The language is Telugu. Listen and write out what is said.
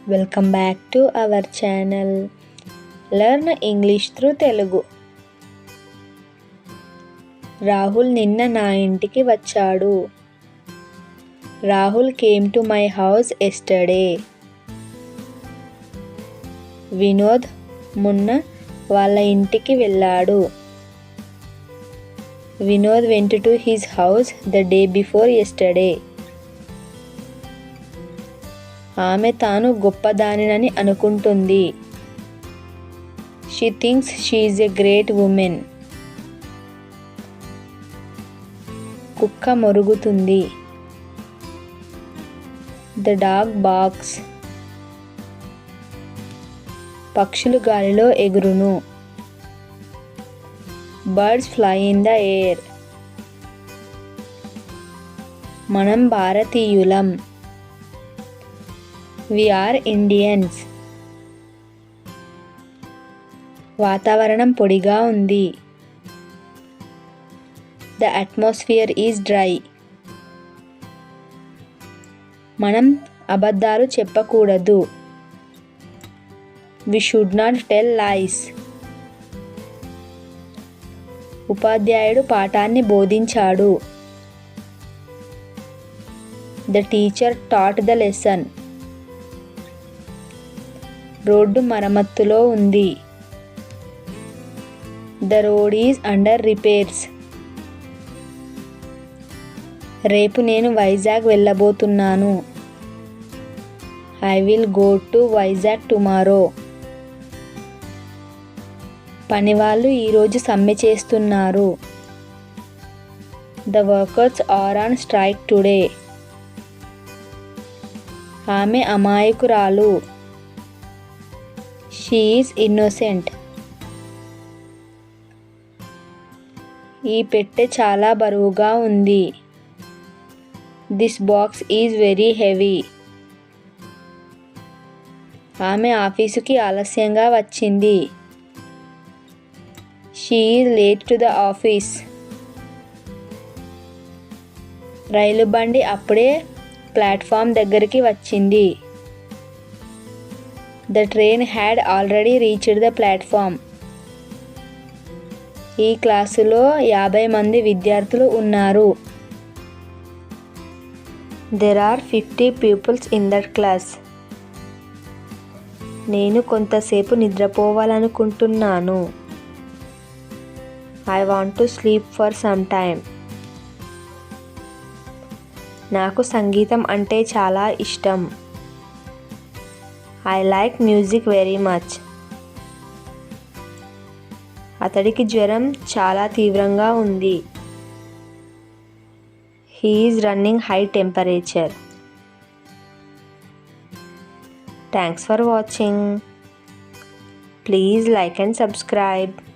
Welcome back to our channel learn English through Telugu. Rahul నిన్న నా ఇంటికి వచ్చాడు. Rahul came to my house yesterday. Vinod మొన్న వాళ్ళ ఇంటికి వెళ్ళాడు. Vinod went to his house the day before yesterday. ఆమె తాను గొప్పదానినని అనుకుంటుంది. She thinks she is a great woman. కుక్క మొరుగుతుంది. The dog barks. పక్షులు గాలిలో ఎగురును. Birds fly in the air. మనం భారతీయులం. We are Indians. వాతావరణం పొడిగా ఉంది. The atmosphere is dry. మనం అబద్ధాలు చెప్పకూడదు. We should not tell lies. ఉపాధ్యాయుడు పాఠాన్ని బోధించాడు. The teacher taught the lesson. రోడ్డు మరమ్మతులో ఉంది. The road is under repairs. రేపు నేను వైజాగ్ వెళ్ళబోతున్నాను. I will go to Vizag tomorrow. పనివాళ్ళు ఈరోజు సమ్మె చేస్తున్నారు. The workers are on strike today. ఆమె అమాయకురాలు. She is innocent. ఈ పెట్టె చాలా బరువుగా ఉంది. This box is very heavy. ఆమె ఆఫీసుకి ఆలస్యంగా వచ్చింది. She is late to the office. రైలు బండి అప్పుడే ప్లాట్ఫామ్ దగ్గరికి వచ్చింది. The train had already reached the platform. ఈ క్లాసులో 50 మంది విద్యార్థులు ఉన్నారు. There are 50 pupils in that class. నేను కొంతసేపు నిద్రపోవాలనుకుంటున్నాను. I want to sleep for some time. నాకు సంగీతం అంటే చాలా ఇష్టం. I like music very much. అతడికి జ్వరం చాలా తీవ్రంగా ఉంది. He is running high temperature. Thanks for watching. Please like and subscribe.